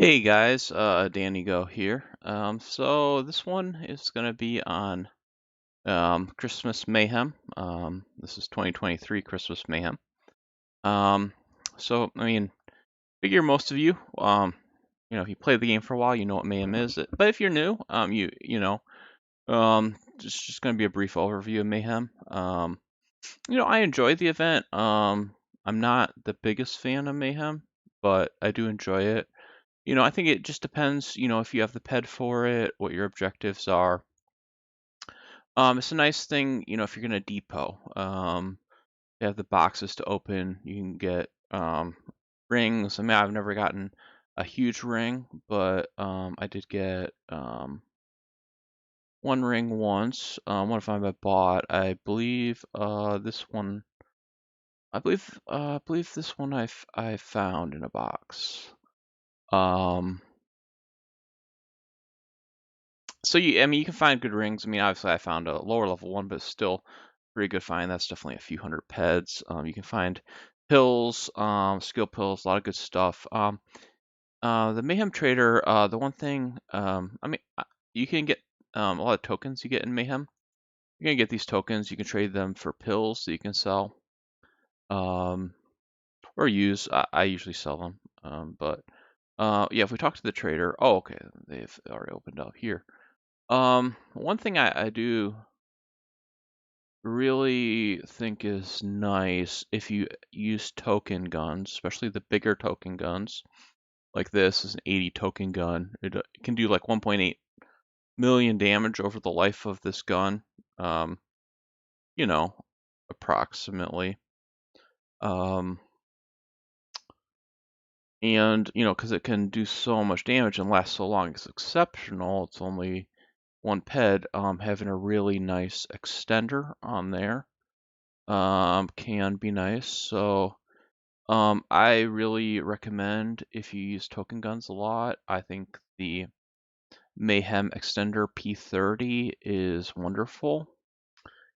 Hey guys, Danny Go here. So this one is going to be on Christmas Mayhem. This is 2023 Christmas Mayhem. Um, so I mean, figure most of you, if you play the game for a while, you know what Mayhem is. But if you're new, just going to be a brief overview of Mayhem. I enjoy the event. I'm not the biggest fan of Mayhem, but I do enjoy it. I think it just depends, if you have the ped for it, what your objectives are. It's a nice thing, if you're going to depot. You have the boxes to open. You can get rings. I mean, I've never gotten a huge ring, but I did get one ring once. One of them I bought. I believe this one. I believe this one I found in a box. So you can find good rings. I mean, obviously I found a lower level one, but still pretty good find. That's definitely a few hundred peds. You can find pills, skill pills, a lot of good stuff. The Mayhem Trader, the one thing, you can get a lot of tokens you get in Mayhem. You're gonna get these tokens. You can trade them for pills that you can sell, or use. I usually sell them, but yeah, if we talk to the trader, oh, okay, they've already opened up here. One thing I do really think is nice if you use token guns, especially the bigger token guns. Like this is an 80 token gun. It can do like 1.8 million damage over the life of this gun. Um, you know, approximately. Um, and because it can do so much damage and last so long, it's exceptional. It's only one ped. Having a really nice extender on there can be nice. So I really recommend if you use token guns a lot. I think the Mayhem Extender P30 is wonderful.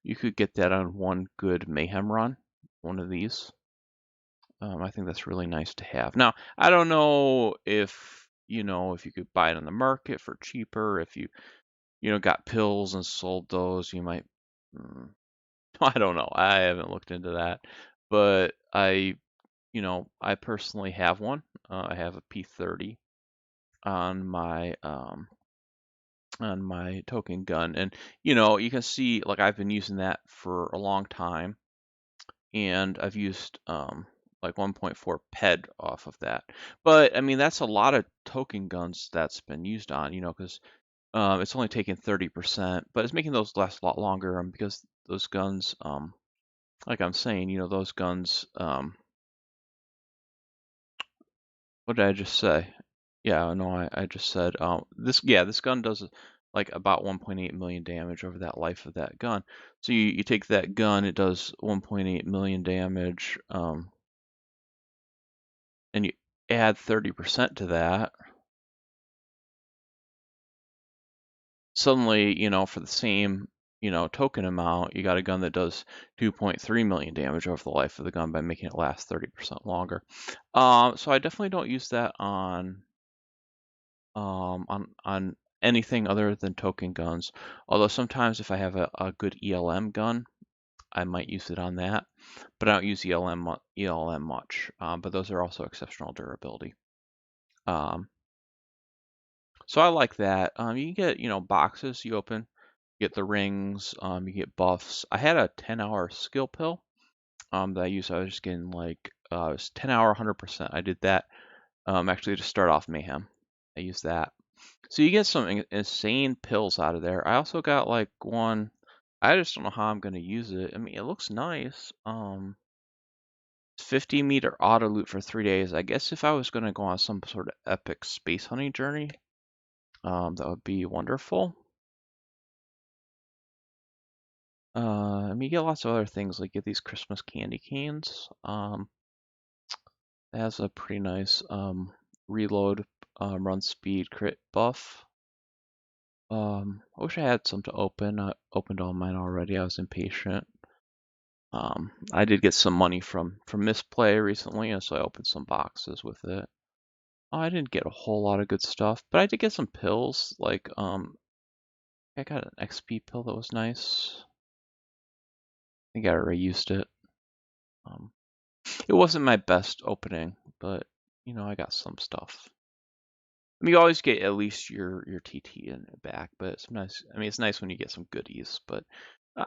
You could get that on one good Mayhem run, one of these. I think that's really nice to have. Now, I don't know if you could buy it on the market for cheaper. If you got pills and sold those, you might. mm, I don't know. I haven't looked into that, but I personally have one. I have a P30 on my token gun, and you can see like I've been using that for a long time, and I've used like 1.4 ped off of that. But I mean that's a lot of token guns that's been used on, because it's only taking 30%, but it's making those last a lot longer, because those guns, like I'm saying, those guns, what did I just say? Yeah, no, I just said this gun does like about 1.8 million damage over that life of that gun. So you take that gun, it does 1.8 million damage, and you add 30% to that. Suddenly, for the same, token amount, you got a gun that does 2.3 million damage over the life of the gun by making it last 30% longer. So I definitely don't use that on anything other than token guns. Although sometimes if I have a good ELM gun, I might use it on that, but I don't use ELM much. But those are also exceptional durability. So I like that. You can get boxes you open, you get the rings, you get buffs. I had a 10-hour skill pill that I used. I was just getting like it was 10-hour 100%. I did that actually to start off Mayhem. I used that. So you get some insane pills out of there. I also got like one. I just don't know how I'm gonna use it. I mean, it looks nice. 50-meter auto loot for 3 days. I guess if I was gonna go on some sort of epic space hunting journey, that would be wonderful. I mean, you get lots of other things like get these Christmas candy canes. It has a pretty nice reload, run speed, crit buff. I wish I had some to open. I opened all mine already. I was impatient. I did get some money from misplay recently, and so I opened some boxes with it. I didn't get a whole lot of good stuff, but I did get some pills. Like I got an XP pill that was nice. I think I already used it. Um, it wasn't my best opening, but I got some stuff. I mean, you always get at least your TT in it back, but sometimes, I mean, it's nice when you get some goodies, but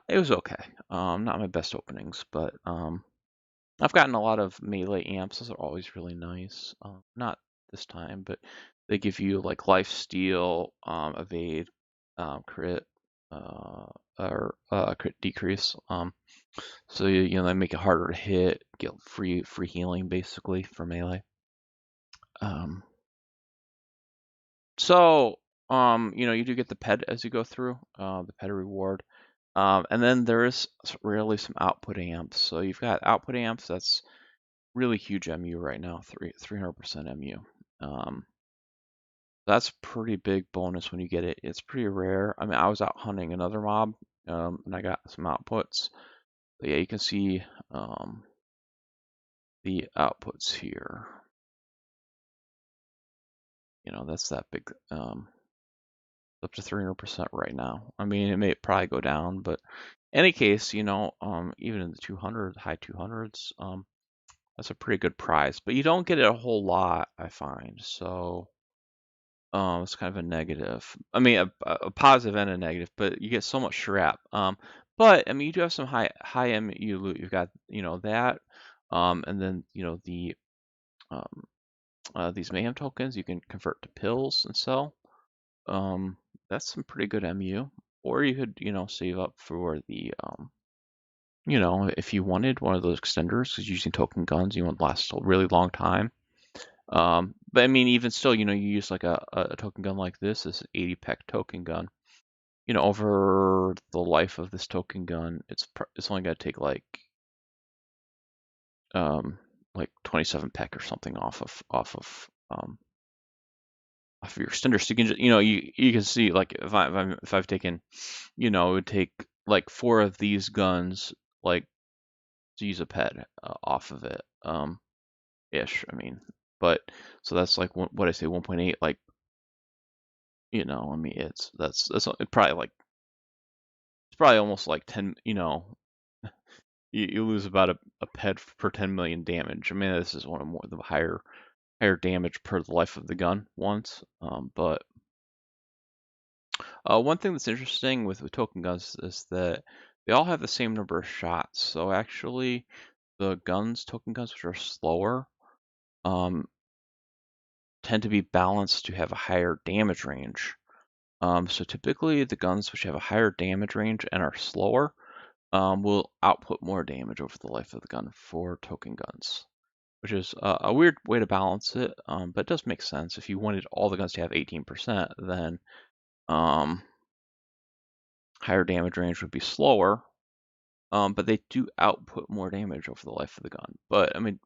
it was okay. Not my best openings, but I've gotten a lot of melee amps. Those are always really nice. Not this time, but they give you like life steal, evade, crit, or crit decrease. So they make it harder to hit, get free healing basically for melee. Um, so you do get the ped as you go through, the ped reward. And then there is rarely some output amps. So you've got output amps. That's really huge MU right now, 300% MU. That's pretty big bonus when you get it. It's pretty rare. I mean, I was out hunting another mob, and I got some outputs. But yeah, you can see the outputs here. That's that big, up to 300% right now. I mean, it may probably go down, but in any case, even in the 200, high 200s, that's a pretty good prize. But you don't get it a whole lot, I find. So it's kind of a negative. I mean, a positive and a negative, but you get so much shrap. But I mean, you do have some high MU loot. You've got that, and then the these mayhem tokens you can convert to pills and sell. That's some pretty good MU. Or you could save up for the if you wanted one of those extenders, because using token guns you want to last a really long time. But I mean, even still, you use like a token gun like this 80 pec token gun. Over the life of this token gun, it's only going to take like 27 pec or something off of your extender. So you can just, you can see like if I've taken, it would take like 4 of these guns like to use a ped off of it, ish. I mean, but so that's like what I say 1.8, like I mean, that's probably like it's probably almost like 10. You lose about a ped per 10 million damage. I mean, this is one of the higher damage per the life of the gun once. But one thing that's interesting with token guns is that they all have the same number of shots. So actually, the token guns, which are slower, tend to be balanced to have a higher damage range. So typically, the guns which have a higher damage range and are slower will output more damage over the life of the gun for token guns, which is a weird way to balance it, but it does make sense. If you wanted all the guns to have 18%, then higher damage range would be slower, but they do output more damage over the life of the gun. But I mean,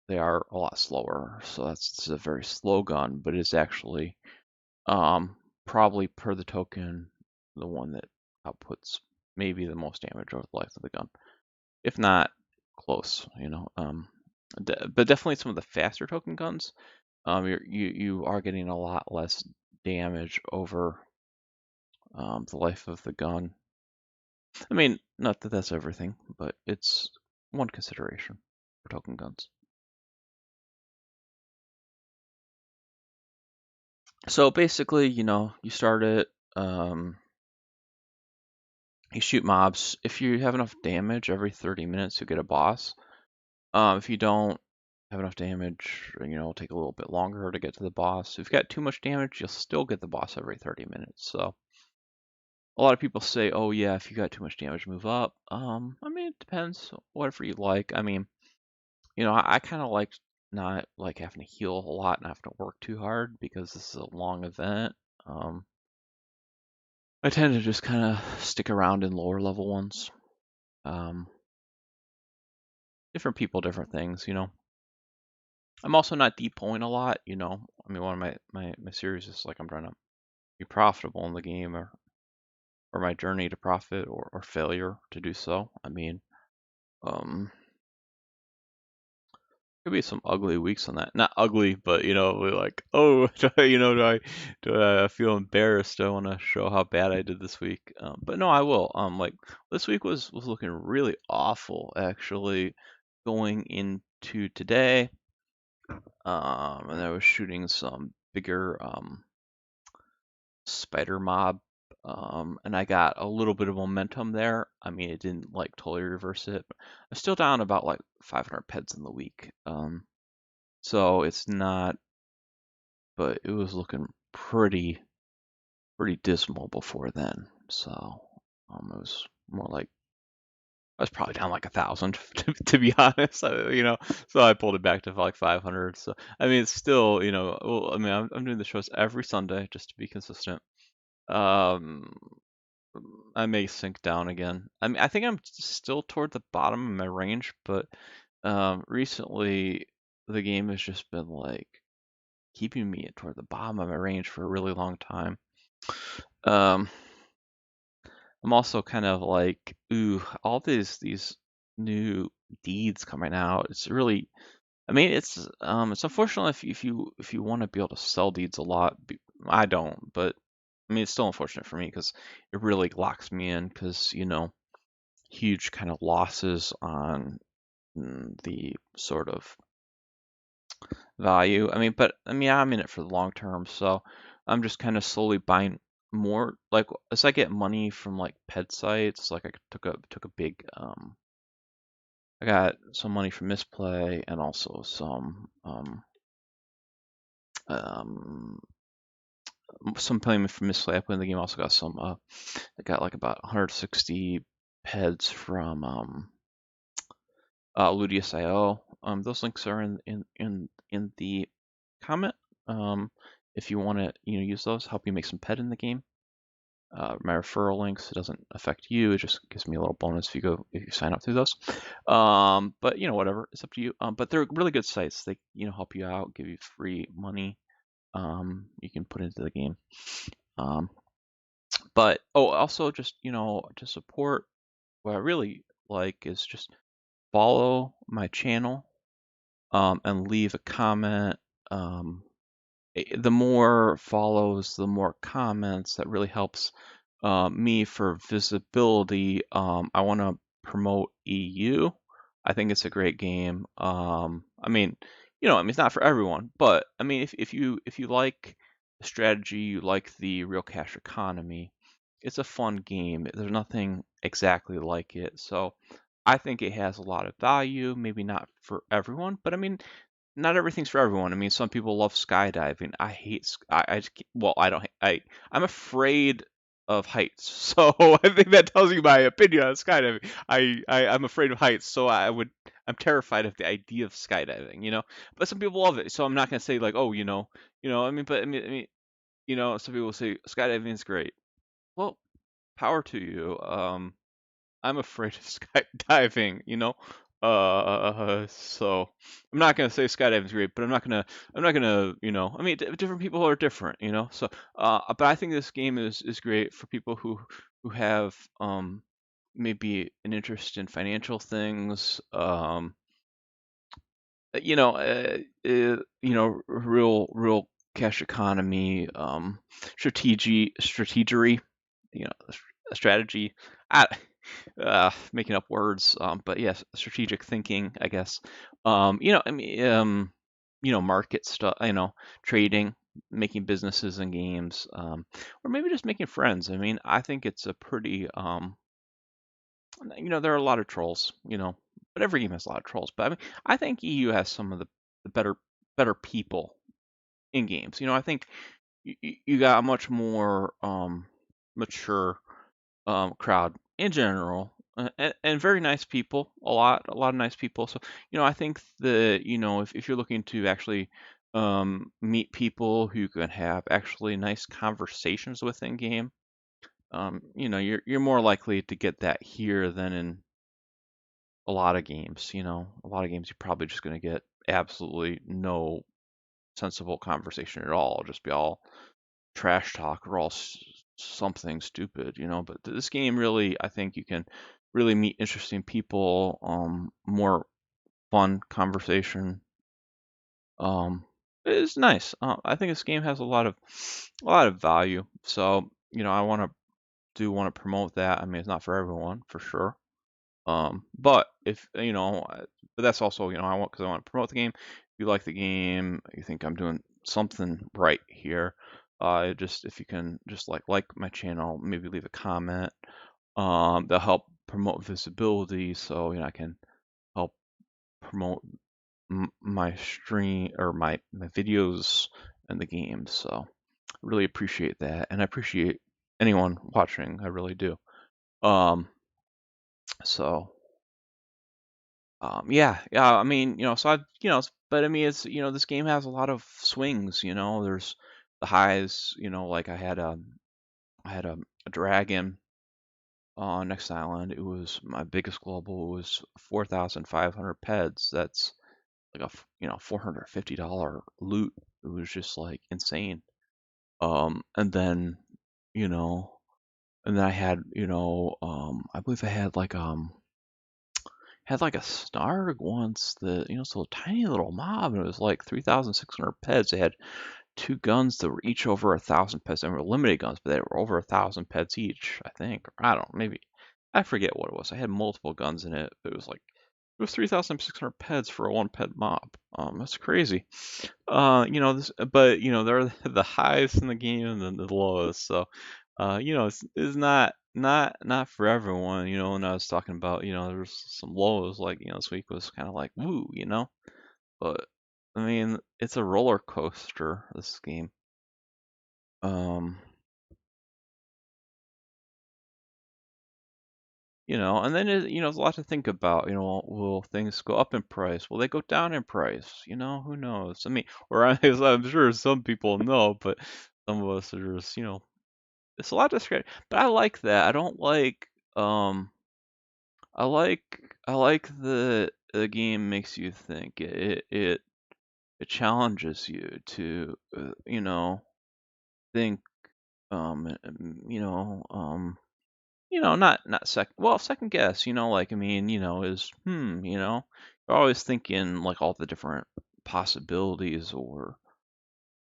they are a lot slower, so it's a very slow gun, but it's actually probably per the token the one that outputs maybe the most damage over the life of the gun, if not close. But definitely some of the faster token guns, you are getting a lot less damage over the life of the gun. I mean, not that that's everything, but it's one consideration for token guns. So basically, you start it, you shoot mobs. If you have enough damage, every 30 minutes you'll get a boss. If you don't have enough damage, it'll take a little bit longer to get to the boss. If you've got too much damage, you'll still get the boss every 30 minutes. So a lot of people say, oh yeah, if you got too much damage, move up. I mean, it depends, whatever you like. I mean, I kind of like not like having to heal a lot and having to work too hard because this is a long event. I tend to just kind of stick around in lower level ones. Um, Different people, different things. I'm also not depoting a lot. I mean, one of my series is like I'm trying to be profitable in the game, or my journey to profit, or failure to do so. I mean, um, Could be some ugly weeks on that. Not ugly, but we're like, oh, do I feel embarrassed? Do I want to show how bad I did this week? But no, I will. Like this week was looking really awful actually, going into today. And I was shooting some bigger spider mob. And I got a little bit of momentum there. I mean, it didn't like totally reverse it, but I'm still down about like 500 peds in the week. So it's not, but it was looking pretty dismal before then. So it was more like I was probably down like 1,000 to be honest. So I pulled it back to like 500. So I mean, it's still, well, I mean, I'm doing the shows every Sunday just to be consistent. Um, I may sink down again. I mean, I think I'm still toward the bottom of my range, but recently the game has just been like keeping me toward the bottom of my range for a really long time. Um, I'm also kind of like, ooh, all these new deeds coming out. It's really, I mean, it's unfortunate if you want to be able to sell deeds a lot. I don't, but I mean, it's still unfortunate for me because it really locks me in because huge kind of losses on the sort of value. I mean, but I mean, I'm in it for the long term, so I'm just kind of slowly buying more. Like as I get money from like pet sites, like I took a big I got some money from Misplay and also um some payment from Misplay. I put in the game. Also got some I got like about 160 peds from Ludius.io. Those links are in the comment. If you want to use those, help you make some ped in the game. My referral links, it doesn't affect you. It just gives me a little bonus if you sign up through those. But whatever, it's up to you. But they're really good sites. They help you out, give you free money. You can put into the game. But also just to support, what I really like is just follow my channel and leave a comment. The more follows, the more comments. That really helps me for visibility. I want to promote EU. I think it's a great game. I mean, it's not for everyone, but I mean, if you like the strategy, you like the real cash economy, it's a fun game. There's nothing exactly like it, so I think it has a lot of value. Maybe not for everyone, but I mean, not everything's for everyone. I mean, some people love skydiving. I hate. I just. Well, I don't. I'm afraid of heights. So I think that tells you my opinion on skydiving. I'm afraid of heights, so I'm terrified of the idea of skydiving. But some people love it, so I'm not gonna say like, oh, I mean, but I mean, some people say skydiving is great. Well, power to you. I'm afraid of skydiving. So I'm not gonna say skydiving's great, but I'm not gonna, I mean, different people are different. So, but I think this game is great for people who have maybe an interest in financial things, real cash economy, strategery, strategy. I, making up words, but yes, strategic thinking, I guess. I mean, market stuff, trading, making businesses and games, or maybe just making friends. I mean, I think it's a pretty, there are a lot of trolls, but every game has a lot of trolls. But I mean, I think EU has some of the better people in games. I think you got a much more mature crowd in general, and very nice people, a lot of nice people. So I think that if you're looking to actually meet people who can have actually nice conversations with in game, you're more likely to get that here than in a lot of games. A lot of games you're probably just going to get absolutely no sensible conversation at all. It'll just be all trash talk or all something stupid. But this game really, I think you can really meet interesting people, more fun conversation. Um, it's nice. I think this game has a lot of value. So, I want to promote that. I mean, it's not for everyone, for sure. But if but that's also, because I want to promote the game. If you like the game, you think I'm doing something right here, just if you can just like my channel, maybe leave a comment. That'll help promote visibility, so I can help promote my stream or my videos and the game. So really appreciate that, and I appreciate anyone watching. I really do. Um, so yeah, yeah. I mean, so I've, but I mean, it's, this game has a lot of swings. There's the highs. Like I had a dragon on next island. It was my biggest global. It was 4,500 peds. That's like $450 loot. It was just like insane. And then, you know, and then I had, I believe I had like a snarg once that, it's a little tiny little mob, and it was like 3,600 peds. They had two guns that were each over 1,000 peds. They were limited guns, but they were over 1,000 peds each, I think. Or I don't know, maybe I forget what it was. I had multiple guns in it. But it was 3,600 peds for a one ped mob. That's crazy. But there are the highs in the game and then the lows. So, it's not for everyone. When I was talking about, there's some lows. Like, this week was kind of like woo. But I mean, it's a roller coaster. This game. Um, and then there's a lot to think about. Will things go up in price? Will they go down in price? Who knows? I mean, or I'm sure some people know, but some of us are just, it's a lot to scratch. But I like that. I don't like, I like the game makes you think. It challenges you to, think, not second guess, like, I mean, you're always thinking like all the different possibilities, or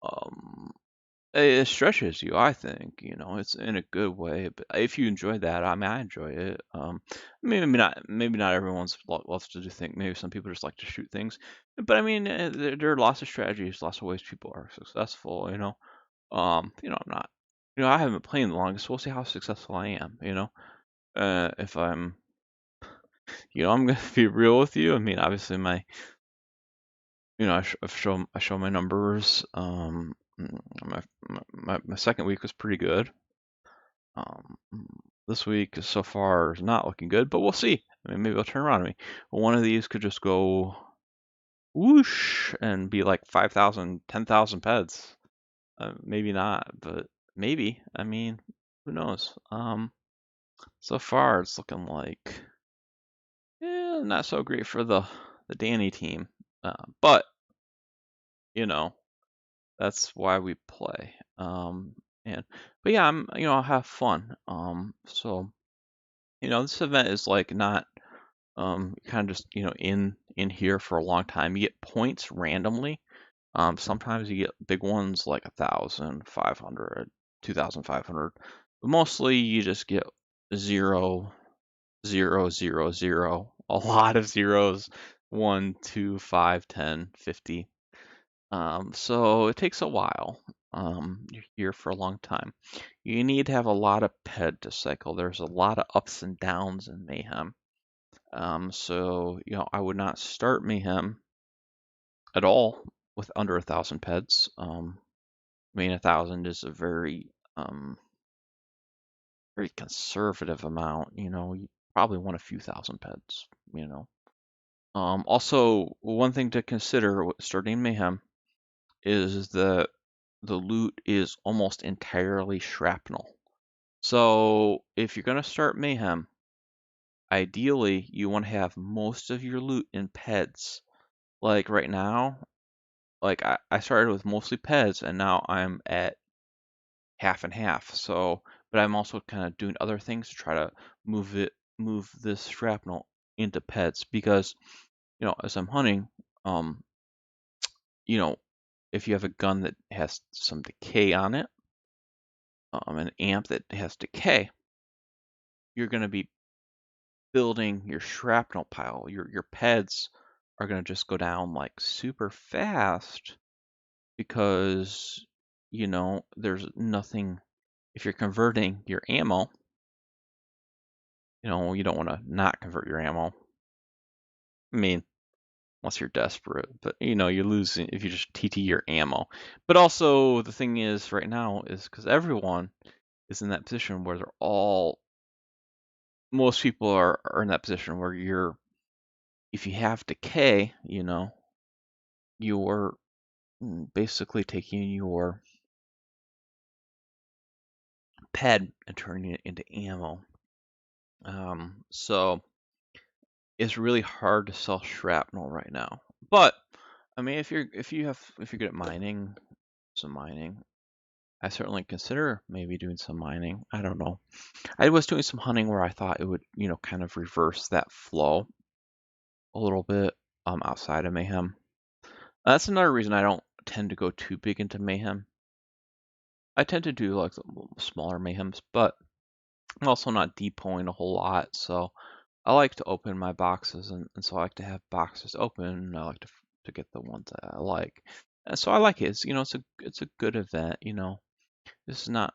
um it stretches you, I think. It's in a good way, but if you enjoy that, I mean, I enjoy it. Maybe not everyone's loves to do things. Maybe some people just like to shoot things, but I mean, there are lots of strategies, lots of ways people are successful. I'm not. I haven't been playing the longest. We'll see how successful I am. If I'm gonna be real with you. I mean, obviously I show my numbers. My second week was pretty good. Um, this week so far is not looking good, but we'll see. I mean, maybe it'll turn around on me. One of these could just go whoosh and be like 5,000, 10,000 peds. Maybe not, but maybe. I mean, who knows? So far it's looking like, not so great for the Danny team. But you know, that's why we play. And but yeah, I'll have fun. So this event is like not kind of just in here for a long time. You get points randomly. Sometimes you get big ones like 1,500, 2,500. But mostly you just get 0, 0, 0, 0. A lot of zeros. 1, 2, 5, 10, 50. So it takes a while. You're here for a long time. You need to have a lot of ped to cycle. There's a lot of ups and downs in Mayhem. So I would not start Mayhem at all with under 1,000 peds. I mean, 1,000 is a very conservative amount. You probably want a few thousand peds. You know. Also, one thing to consider with starting Mayhem is that the loot is almost entirely shrapnel. So if you're gonna start Mayhem, ideally you want to have most of your loot in peds. Like right now, like I started with mostly peds, and now I'm at half and half. So, but I'm also kind of doing other things to try to move this shrapnel into peds, because as I'm hunting, um, you know, if you have a gun that has some decay on it, an amp that has decay, you're going to be building your shrapnel pile. Your PEDs are going to just go down like super fast because, there's nothing. If you're converting your ammo, you don't want to not convert your ammo. I mean, unless you're desperate, but you're losing if you just TT your ammo. But also the thing is right now is because everyone is in that position where most people are in that position where if you have decay, you're basically taking your PED and turning it into ammo. So it's really hard to sell shrapnel right now. But I mean, if you're good at mining, some mining, I certainly consider maybe doing some mining. I don't know. I was doing some hunting where I thought it would, kind of reverse that flow a little bit outside of Mayhem. That's another reason I don't tend to go too big into Mayhem. I tend to do like smaller Mayhems, but I'm also not depoting a whole lot, so I like to open my boxes, and so I like to have boxes open. And I like to get the ones that I like, and so I like it. It's a good event. It's not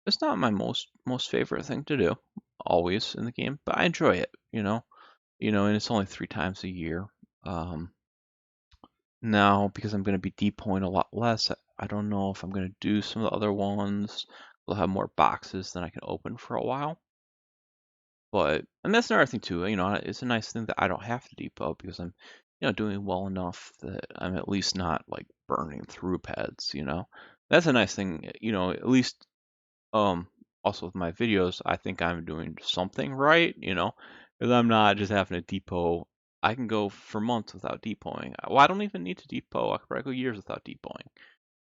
my most favorite thing to do always in the game, but I enjoy it. And it's only 3 times a year. Um, Now, because I'm going to be depoting a lot less, I don't know if I'm going to do some of the other ones. They'll have more boxes than I can open for a while. And that's another thing too, it's a nice thing that I don't have to depot because I'm, doing well enough that I'm at least not like burning through PEDs. That's a nice thing, at least, also with my videos, I think I'm doing something right, because I'm not just having to depot. I can go for months without depoting. Well, I don't even need to depot. I could probably go years without depoting.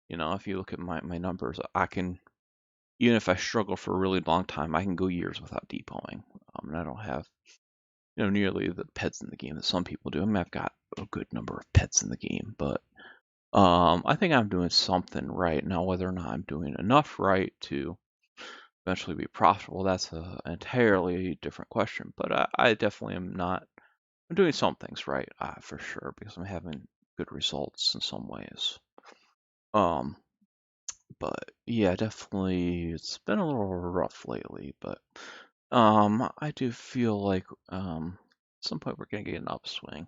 If you look at my numbers, I can, even if I struggle for a really long time, I can go years without depoting. And I don't have, nearly the pets in the game that some people do. I mean, I've got a good number of pets in the game, but I think I'm doing something right. Now, whether or not I'm doing enough right to eventually be profitable, that's an entirely different question. But I definitely am not. I'm doing some things right, for sure, because I'm having good results in some ways. Um, but yeah, definitely, it's been a little rough lately. But I do feel like at some point we're gonna get an upswing.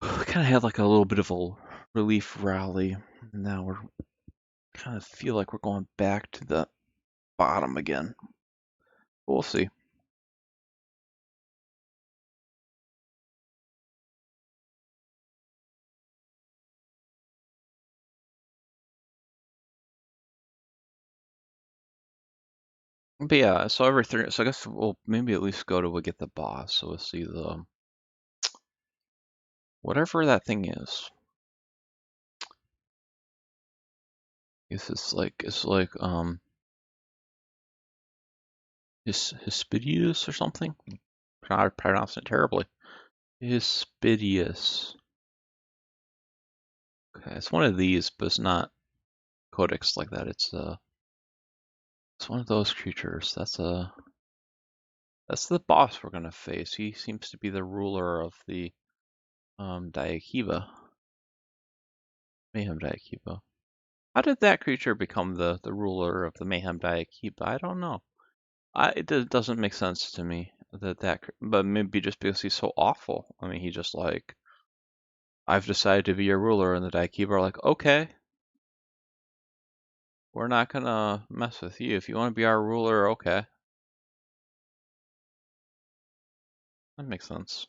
We kind of had like a little bit of a relief rally. Now we're kind of feel like we're going back to the bottom again. But we'll see. But yeah, so every three, so I guess we'll maybe at least go to we get the boss. So we'll see the whatever that thing is. It's like Hispidius or something. I pronounced it terribly. Hispidius. Okay, it's one of these, but it's not codex like that. It's one of those creatures. That's the boss we're gonna face. He seems to be the ruler of the Diakiba. Mayhem Diakiba. How did that creature become the ruler of the Mayhem Diakiba? I don't know. It doesn't make sense to me but maybe just because he's so awful. I mean, he just like, I've decided to be your ruler, and the Daikiba are like, okay, we're not gonna mess with you. If you want to be our ruler, okay. That makes sense.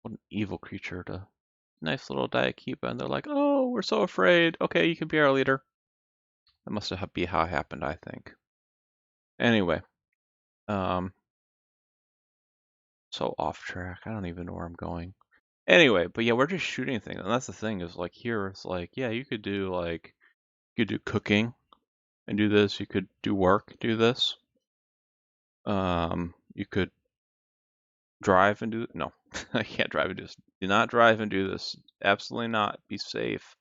What an evil creature to nice little Daikiba, and they're like, oh, we're so afraid. Okay, you can be our leader. That must have be how it happened, I think. Anyway, um, so off track. I don't even know where I'm going. Anyway, but yeah, we're just shooting things, and that's the thing is like here it's like, yeah, you could do cooking and do this. You could do work, do this. You could drive and do no. I can't drive and do this. Do not drive and do this. Absolutely not. Be safe.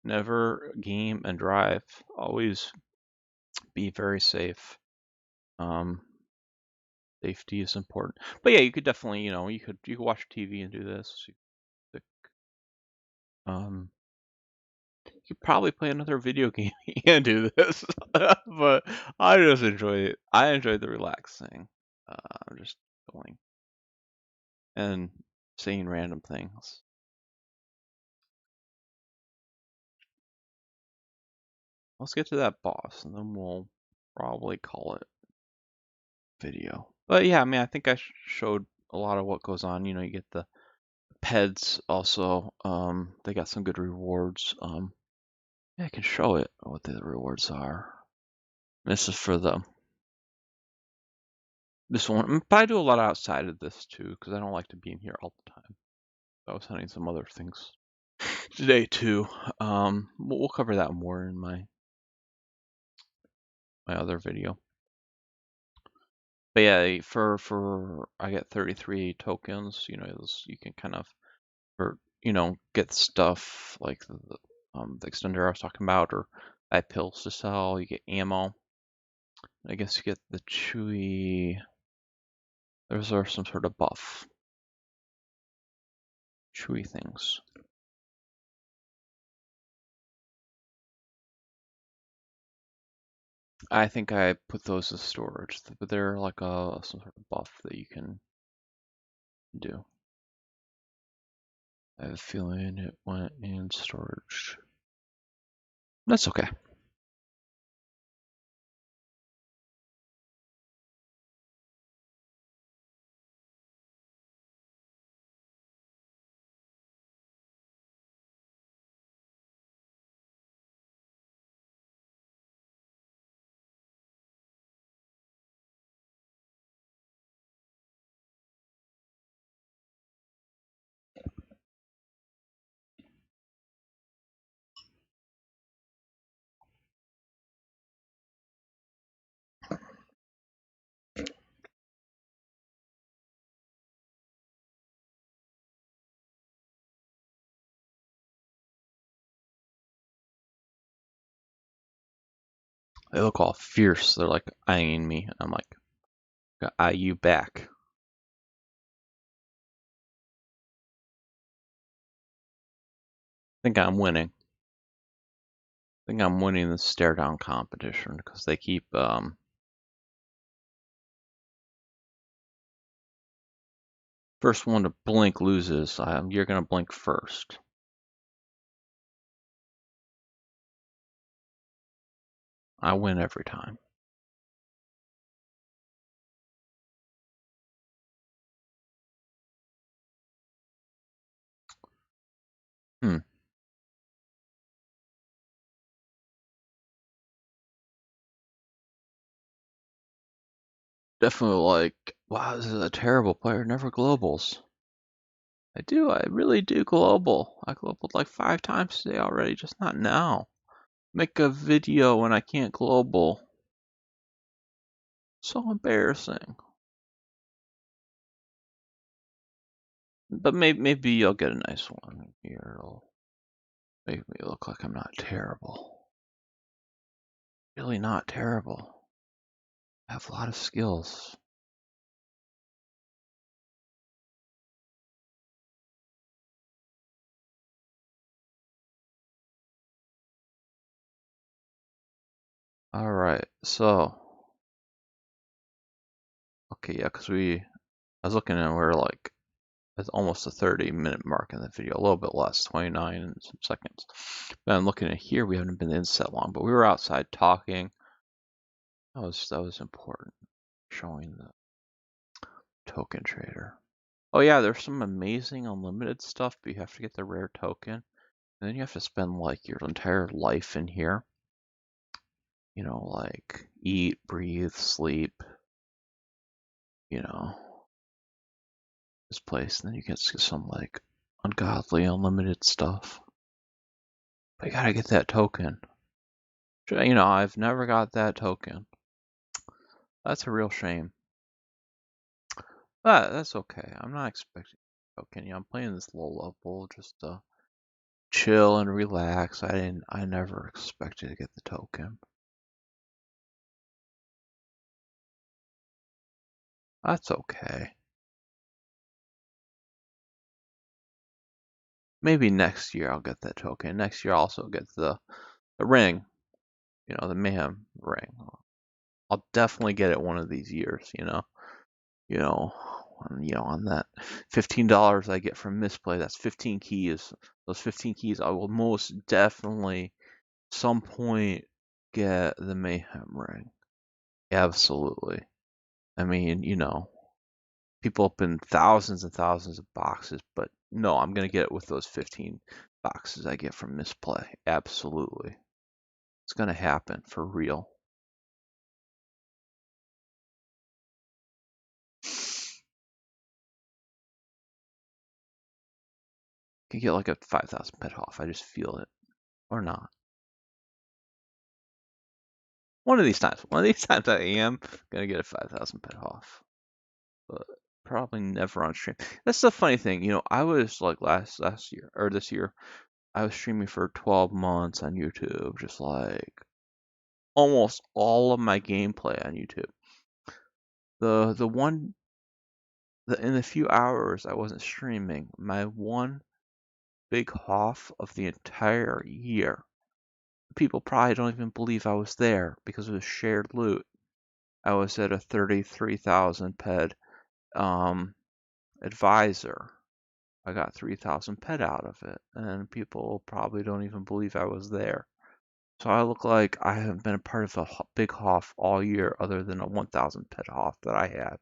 Never game and drive. Always be very safe. Safety is important. But yeah, you could definitely, you could watch TV and do this. Um, you could probably play another video game and do this. But I just enjoy it. I enjoy the relaxing. I'm just going and saying random things. Let's get to that boss, and then we'll probably call it video. But yeah, I mean, I think I showed a lot of what goes on. You get the peds also. They got some good rewards. Yeah, I can show it what the rewards are. This is for this one, but I do a lot outside of this too because I don't like to be in here all the time. I was hunting some other things today too. We'll cover that more in my other video. But yeah, for I get 33 tokens. You can kind of get stuff like the extender I was talking about, or buy pills to sell. You get ammo. I guess you get the chewy. Those are some sort of buff. Chewy things. I think I put those as storage, but they're like some sort of buff that you can do. I have a feeling it went in storage. That's okay. They look all fierce. They're like eyeing me. I'm like, gotta eye you back. I think I'm winning. I think I'm winning the stare down competition because they keep first one to blink loses. You're gonna blink first. I win every time. Hmm. Definitely like, wow, this is a terrible player. Never globals. I really do global. I globaled like 5 times today already, just not now. Make a video when I can't global. So embarrassing. But maybe you'll get a nice one here. It'll make me look like I'm not terrible. Really not terrible. I have a lot of skills. Alright, so. Okay, yeah, because I was looking and we're like, it's almost a 30-minute mark in the video, a little bit less, 29 and some seconds. But I'm looking at here, we haven't been in that long, but we were outside talking. That was important, showing the token trader. Oh yeah, there's some amazing unlimited stuff, but you have to get the rare token. And then you have to spend like your entire life in here. Like eat, breathe, sleep, this place. And then you get some like ungodly unlimited stuff. But you gotta get that token. I've never got that token. That's a real shame. That's okay. I'm not expecting token. I'm playing this low level just to chill and relax. I never expected to get the token. That's okay. Maybe next year I'll get that token. Next year I'll also get the ring, the Mayhem ring. I'll definitely get it one of these years, you know, on that $15 I get from misplay, that's 15 keys. Those 15 keys, I will most definitely some point get the Mayhem ring. Absolutely. I mean, people open thousands and thousands of boxes, but no, I'm gonna get it with those 15 boxes I get from misplay. Absolutely. It's gonna happen for real. Could get like a 5,000 pet off. I just feel it. Or not. One of these times I am gonna get a 5,000 pet off. But probably never on stream. That's the funny thing, I was like last year or this year, I was streaming for 12 months on YouTube, just like almost all of my gameplay on YouTube. The one in the few hours I wasn't streaming, my one big HOF of the entire year. People probably don't even believe I was there because it was shared loot. I was at a 33,000 ped advisor. I got 3,000 pet out of it, and people probably don't even believe I was there. So I look like I haven't been a part of a big HOF all year other than a 1,000 pet HOF that I had.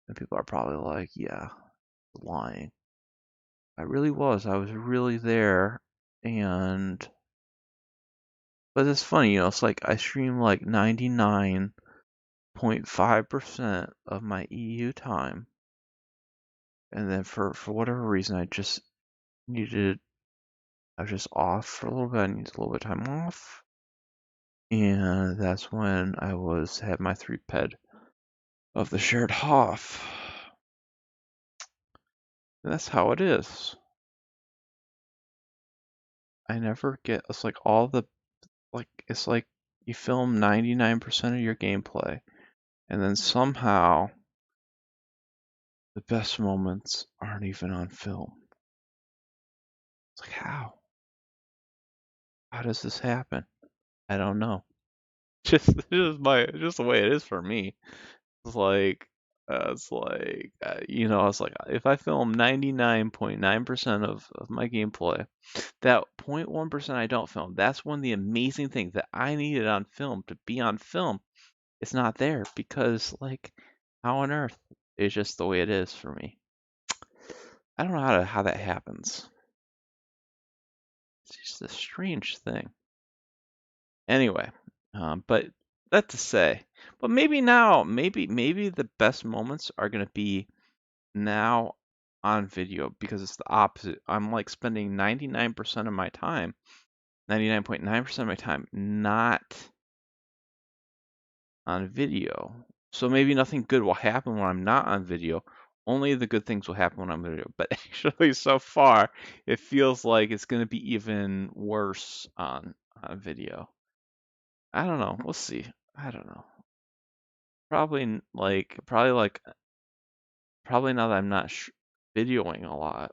And people are probably like, yeah, lying. I really was. I was really there. But it's funny, it's like I stream like 99.5% of my EU time. And then for whatever reason, I was just off for a little bit. I needed a little bit of time off. And that's when I had my 3 ped of the shared HOF. And that's how it is. I never get, it's like it's like you film 99% of your gameplay, and then somehow the best moments aren't even on film. It's like, how? How does this happen? I don't know. Just the way it is for me. It's like if I film 99.9% of my gameplay, that 0.1% I don't film, that's one of the amazing things that I needed on film to be on film. It's not there because, like, how on earth? It's just the way it is for me. I don't know how that happens. It's just a strange thing. Anyway, but that to say, but maybe now, maybe the best moments are gonna be now on video because it's the opposite. I'm like spending 99% of my time, 99.9% of my time not on video. So maybe nothing good will happen when I'm not on video. Only the good things will happen when I'm on video. But actually, so far, it feels like it's going to be even worse on video. I don't know. We'll see. I don't know. Probably now that I'm not videoing a lot,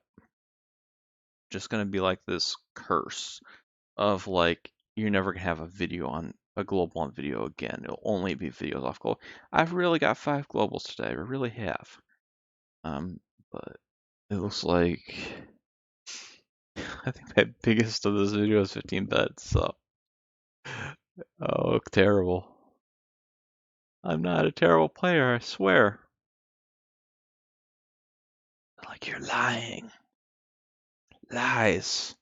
just going to be like this curse of like you're never gonna have a global on video again. It'll only be videos off global. I've really got 5 globals today. I really have. But it looks like I think my biggest of this video is 15 beds. So, oh, terrible. I'm not a terrible player. I swear. Like you're lying. Lies.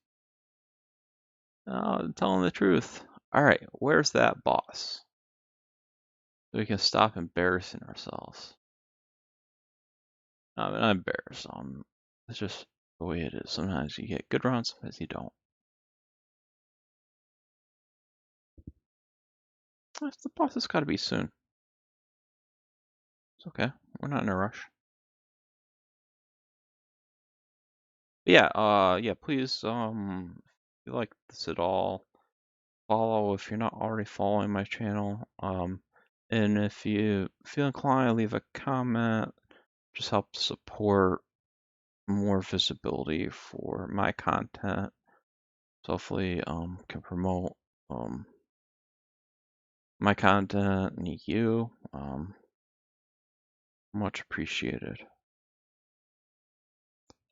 No, I'm telling the truth. All right, where's that boss? So we can stop embarrassing ourselves. I'm not embarrassed. It's just the way it is. Sometimes you get good runs, sometimes you don't. The boss has got to be soon. It's okay. We're not in a rush. Yeah, please, if you like this at all, follow if you're not already following my channel. And if you feel inclined, leave a comment, just help support more visibility for my content. So hopefully, can promote, my content and you, much appreciated.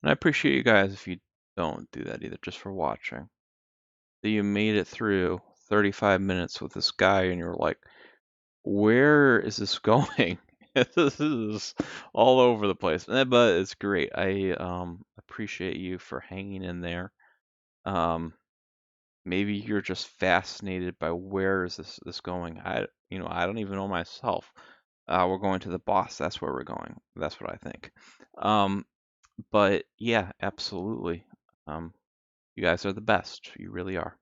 And I appreciate you guys if you don't do that either, just for watching. That you made it through 35 minutes with this guy and you're like, where is this going? This is all over the place, but it's great. I appreciate you for hanging in there. Maybe you're just fascinated by where is this going. I don't even know myself. We're going to the boss. That's where we're going. That's what I think. But yeah, absolutely. You guys are the best. You really are.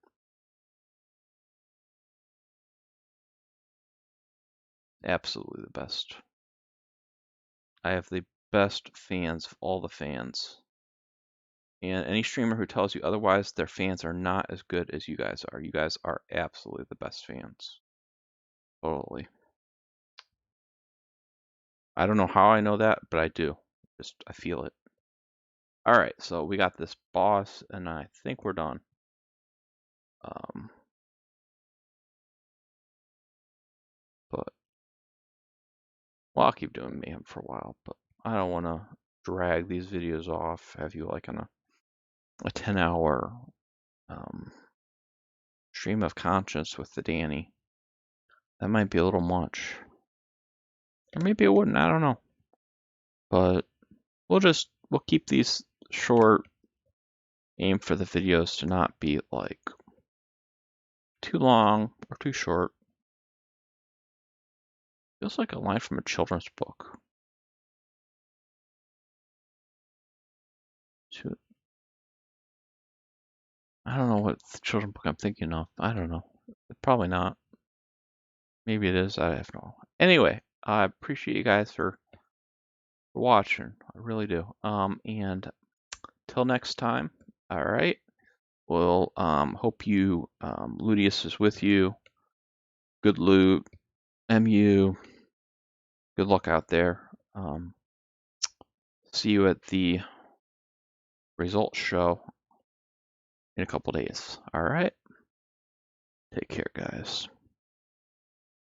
Absolutely the best. I have the best fans of all the fans. And any streamer who tells you otherwise, their fans are not as good as you guys are. You guys are absolutely the best fans. Totally. I don't know how I know that, but I do. I feel it. All right, so we got this boss, and I think we're done. But well, I'll keep doing Mayhem for a while, but I don't want to drag these videos off. Have you like on a 10-hour stream of conscience with the Danny? That might be a little much, or maybe it wouldn't. I don't know, but we'll keep these short. Aim for the videos to not be like too long or too short. Feels like a line from a children's book. I don't know what children's book I'm thinking of. I don't know. Probably not. Maybe it is. I have no. Anyway, I appreciate you guys for watching. I really do. And till next time. All right. Well, hope you Ludius is with you. Good loot. MU. Good luck out there. See you at the results show in a couple days. All right. Take care, guys.